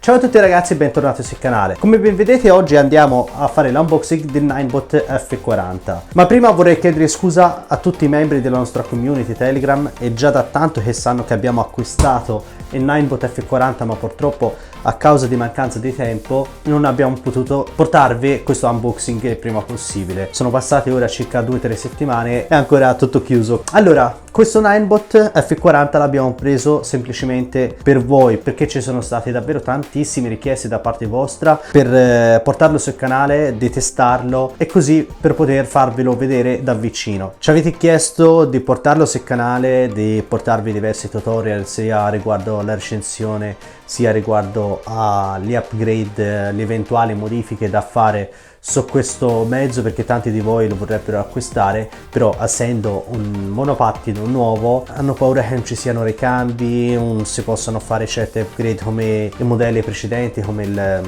Ciao a tutti ragazzi e bentornati sul canale. Come ben vedete oggi andiamo a fare l'unboxing del Ninebot F40. Ma prima vorrei chiedere scusa a tutti i membri della nostra community Telegram. È già da tanto che sanno che abbiamo acquistato il Ninebot F40, ma purtroppo a causa di mancanza di tempo non abbiamo potuto portarvi questo unboxing il prima possibile. Sono passate ora circa 2-3 settimane e ancora tutto chiuso. Allora, questo Ninebot F40 l'abbiamo preso semplicemente per voi, perché ci sono state davvero tantissime richieste da parte vostra per portarlo sul canale, di testarlo e così per poter farvelo vedere da vicino. Ci avete chiesto di portarlo sul canale, di portarvi diversi tutorial sia riguardo la recensione sia riguardo agli upgrade, le eventuali modifiche da fare su questo mezzo, perché tanti di voi lo vorrebbero acquistare, però essendo un monopattino nuovo hanno paura che non ci siano ricambi, non si possano fare certe upgrade come i modelli precedenti, come il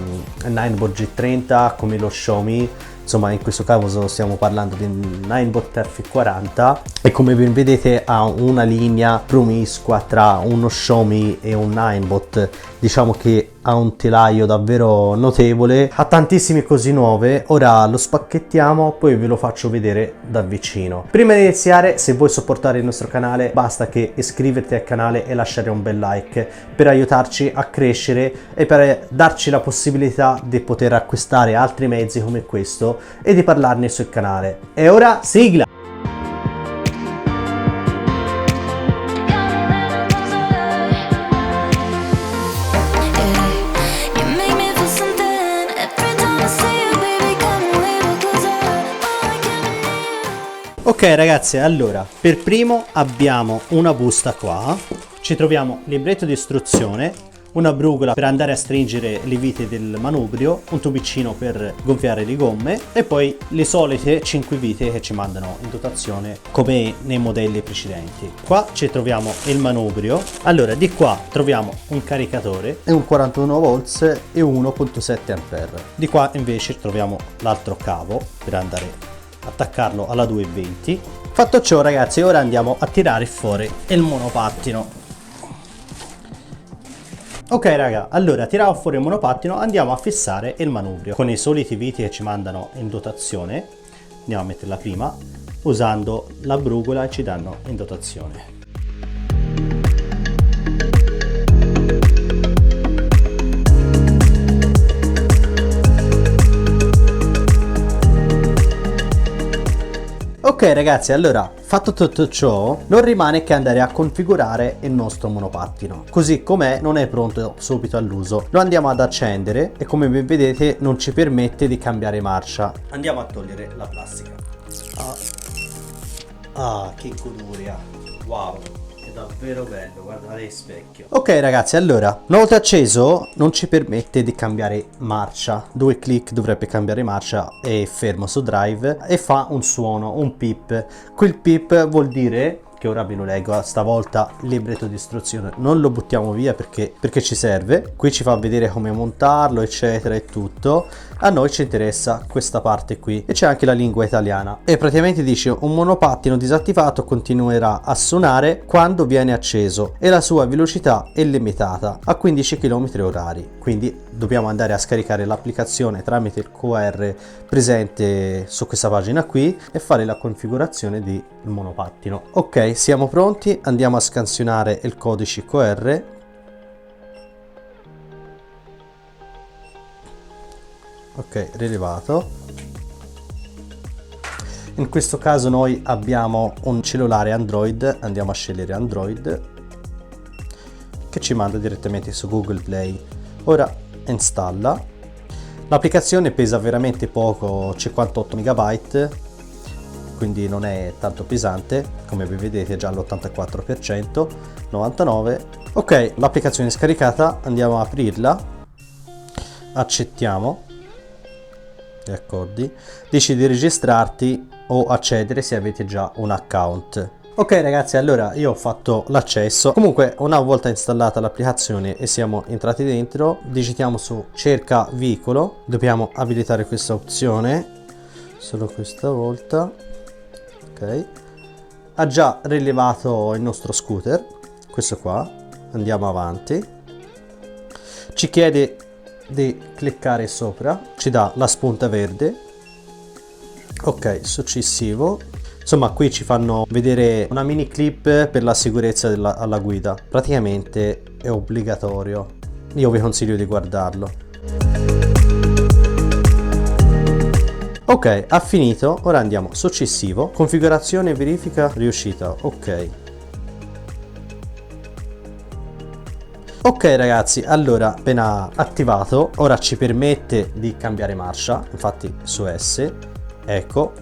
Ninebot G30, come lo Xiaomi. Insomma, in questo caso stiamo parlando di Ninebot F40 e come ben vedete ha una linea promiscua tra uno Xiaomi e un Ninebot. Diciamo che ha un telaio davvero notevole, ha tantissime cose nuove. Ora lo spacchettiamo, poi ve lo faccio vedere da vicino. Prima di iniziare, se vuoi supportare il nostro canale, basta che iscriverti al canale e lasciare un bel like per aiutarci a crescere e per darci la possibilità di poter acquistare altri mezzi come questo e di parlarne sul canale. E ora sigla! Ok ragazzi, allora per primo abbiamo una busta qua, ci troviamo libretto di istruzione, una brugola per andare a stringere le viti del manubrio, un tubicino per gonfiare le gomme e poi le solite 5 vite che ci mandano in dotazione come nei modelli precedenti. Qua ci troviamo il manubrio. Allora di qua troviamo un caricatore e un 41 volts e 1.7 A. Di qua invece troviamo l'altro cavo per andare attaccarlo alla 220. Fatto ciò ragazzi, ora andiamo a tirare fuori il monopattino. Ok raga, allora tirato fuori il monopattino, andiamo a fissare il manubrio con i soliti viti che ci mandano in dotazione. Andiamo a metterla prima usando la brugola e ci danno in dotazione. Ok ragazzi, allora fatto tutto ciò non rimane che andare a configurare il nostro monopattino. Così com'è non è pronto subito all'uso. Lo andiamo ad accendere e come ben vedete non ci permette di cambiare marcia. Andiamo a togliere la plastica. Che goduria, wow, è davvero bello, guardate il specchio. Ok ragazzi, allora una volta acceso non ci permette di cambiare marcia. 2 clic dovrebbe cambiare marcia, è fermo su drive e fa un suono, un pip. Quel pip vuol dire che ora ve lo leggo, stavolta il libretto di istruzione non lo buttiamo via perché ci serve. Qui ci fa vedere come montarlo eccetera e tutto. A noi ci interessa questa parte qui e c'è anche la lingua italiana e praticamente dice: un monopattino disattivato continuerà a suonare quando viene acceso e la sua velocità è limitata a 15 km/h. Quindi dobbiamo andare a scaricare l'applicazione tramite il QR presente su questa pagina qui e fare la configurazione del monopattino. Ok, siamo pronti, andiamo a scansionare il codice QR. Ok, rilevato. In questo caso noi abbiamo un cellulare Android, andiamo a scegliere Android che ci manda direttamente su Google Play. Ora installa. L'applicazione pesa veramente poco, 58 MB, quindi non è tanto pesante, come vi vedete già all'84%, 99. Ok, l'applicazione è scaricata, andiamo a aprirla, accettiamo gli accordi, dici di registrarti o accedere se avete già un account. Ok ragazzi, allora io ho fatto l'accesso. Comunque una volta installata l'applicazione e siamo entrati dentro, digitiamo su cerca veicolo, dobbiamo abilitare questa opzione solo questa volta. Ok, ha già rilevato il nostro scooter, questo qua. Andiamo avanti, ci chiede di cliccare sopra, ci dà la spunta verde. Ok, successivo. Insomma, qui ci fanno vedere una mini clip per la sicurezza alla guida. Praticamente è obbligatorio. Io vi consiglio di guardarlo. Ok, ha finito. Ora andiamo successivo. Configurazione e verifica riuscita. Ok. Ok ragazzi, allora appena attivato, ora ci permette di cambiare marcia. Infatti su S, ecco,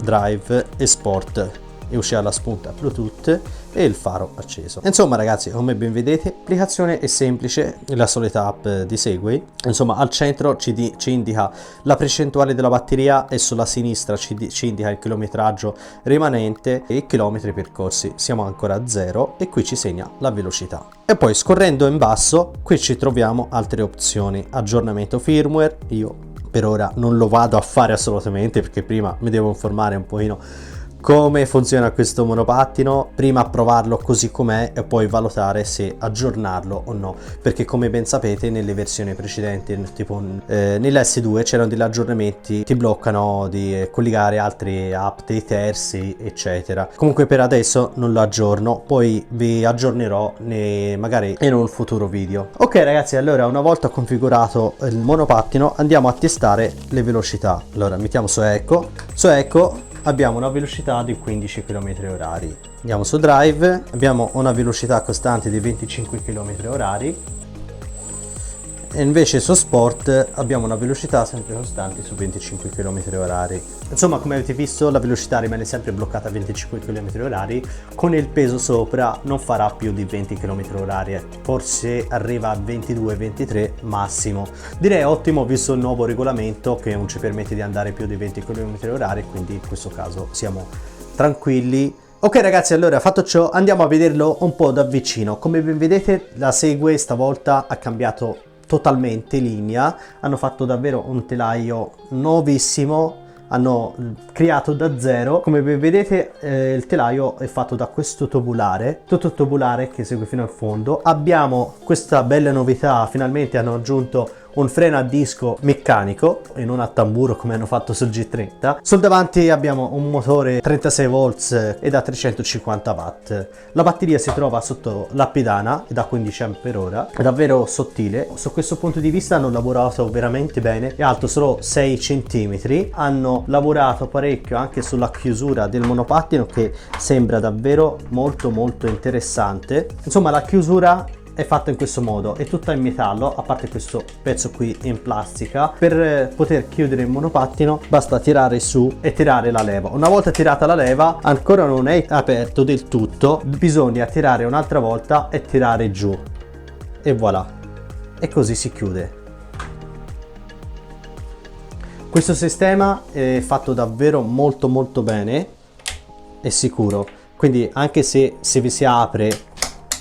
drive e sport, e uscirà la spunta Bluetooth e il faro acceso. Insomma ragazzi, come ben vedete, l'applicazione è semplice, è la solita app di Segway. Insomma, al centro ci indica la percentuale della batteria e sulla sinistra ci indica il chilometraggio rimanente e i chilometri percorsi. Siamo ancora a 0 e qui ci segna la velocità. E poi scorrendo in basso, qui ci troviamo altre opzioni: aggiornamento firmware. Io per ora non lo vado a fare assolutamente, perché prima mi devo informare un pochino come funziona questo monopattino, prima provarlo così com'è e poi valutare se aggiornarlo o no, perché come ben sapete nelle versioni precedenti, tipo nell'S2, c'erano degli aggiornamenti, ti bloccano di collegare altre app dei terzi eccetera. Comunque per adesso non lo aggiorno, poi vi aggiornerò magari in un futuro video. Ok ragazzi, allora una volta configurato il monopattino andiamo a testare le velocità. Allora mettiamo su Eco, abbiamo una velocità di 15 km/h. Andiamo su Drive, abbiamo una velocità costante di 25 km/h. E invece su Sport abbiamo una velocità sempre costante su 25 km/h. Insomma, come avete visto, la velocità rimane sempre bloccata a 25 km/h. Con il peso sopra non farà più di 20 km/h, forse arriva a 22-23 massimo. Direi ottimo, visto il nuovo regolamento che non ci permette di andare più di 20 km/h, quindi in questo caso siamo tranquilli. Ok ragazzi, allora fatto ciò andiamo a vederlo un po' da vicino. Come ben vedete, la Segway stavolta ha cambiato totalmente linea, hanno fatto davvero un telaio nuovissimo, hanno creato da zero. Come vedete il telaio è fatto da questo tubulare, tutto tubulare che segue fino al fondo. Abbiamo questa bella novità: finalmente hanno aggiunto un freno a disco meccanico e non a tamburo come hanno fatto sul G30. Sul davanti abbiamo un motore 36 volts e da 350 watt. La batteria si trova sotto la pedana e da 15 Ah, è davvero sottile. Su questo punto di vista hanno lavorato veramente bene, è alto solo 6 cm. Hanno lavorato parecchio anche sulla chiusura del monopattino, che sembra davvero molto interessante. Insomma, la chiusura è fatta in questo modo, è tutta in metallo, a parte questo pezzo qui in plastica. Per poter chiudere il monopattino basta tirare su e tirare la leva. Una volta tirata la leva ancora non è aperto del tutto, bisogna tirare un'altra volta e tirare giù e voilà, e così si chiude. Questo sistema è fatto davvero molto bene, è sicuro, quindi anche se vi si apre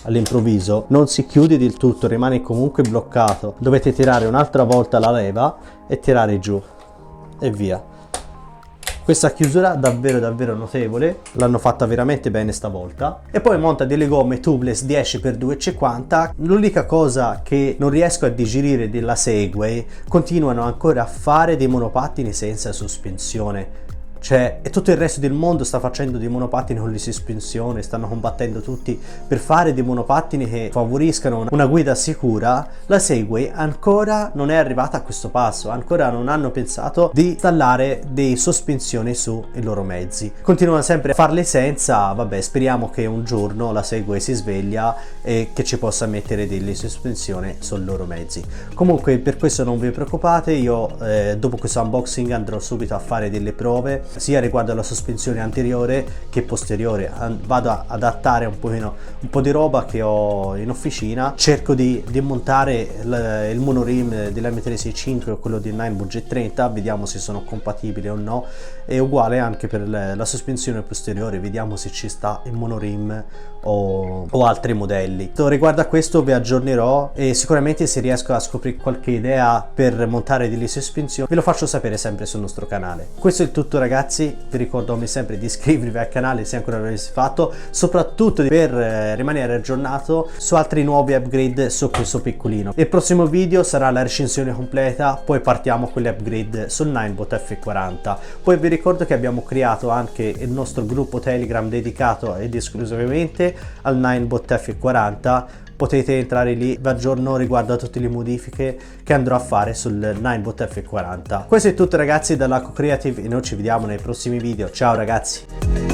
all'improvviso non si chiude del tutto, rimane comunque bloccato. Dovete tirare un'altra volta la leva e tirare giù e via. Questa chiusura davvero notevole, l'hanno fatta veramente bene stavolta. E poi monta delle gomme tubeless 10x2,50. L'unica cosa che non riesco a digerire della Segway: continuano ancora a fare dei monopattini senza sospensione. Cioè, e tutto il resto del mondo sta facendo dei monopattini con le sospensioni, stanno combattendo tutti per fare dei monopattini che favoriscano una guida sicura. La Segway ancora non è arrivata a questo passo, ancora non hanno pensato di installare dei sospensioni sui loro mezzi. Continuano sempre a farle senza. Vabbè, speriamo che un giorno la Segway si sveglia e che ci possa mettere delle sospensioni sui loro mezzi. Comunque, per questo non vi preoccupate, io dopo questo unboxing andrò subito a fare delle prove sia riguardo alla sospensione anteriore che posteriore. Vado ad adattare un po' di roba che ho in officina, cerco di montare il monorim dell'M365 o quello del Ninebot G30, vediamo se sono compatibili o no, e uguale anche per la sospensione posteriore, vediamo se ci sta il monorim o altri modelli. Riguardo a questo vi aggiornerò, e sicuramente se riesco a scoprire qualche idea per montare delle sospensioni ve lo faccio sapere sempre sul nostro canale. Questo è il tutto ragazzi, ragazzi, vi ricordo come sempre di iscrivervi al canale se ancora non l'avete fatto, soprattutto per rimanere aggiornato su altri nuovi upgrade su questo piccolino. Il prossimo video sarà la recensione completa, poi partiamo con le upgrade sul Ninebot F40. Poi vi ricordo che abbiamo creato anche il nostro gruppo Telegram dedicato ed esclusivamente al Ninebot F40. Potete entrare lì, vi aggiorno riguardo a tutte le modifiche che andrò a fare sul Ninebot F40. Questo è tutto ragazzi dalla Co Creative e noi ci vediamo nei prossimi video. Ciao ragazzi!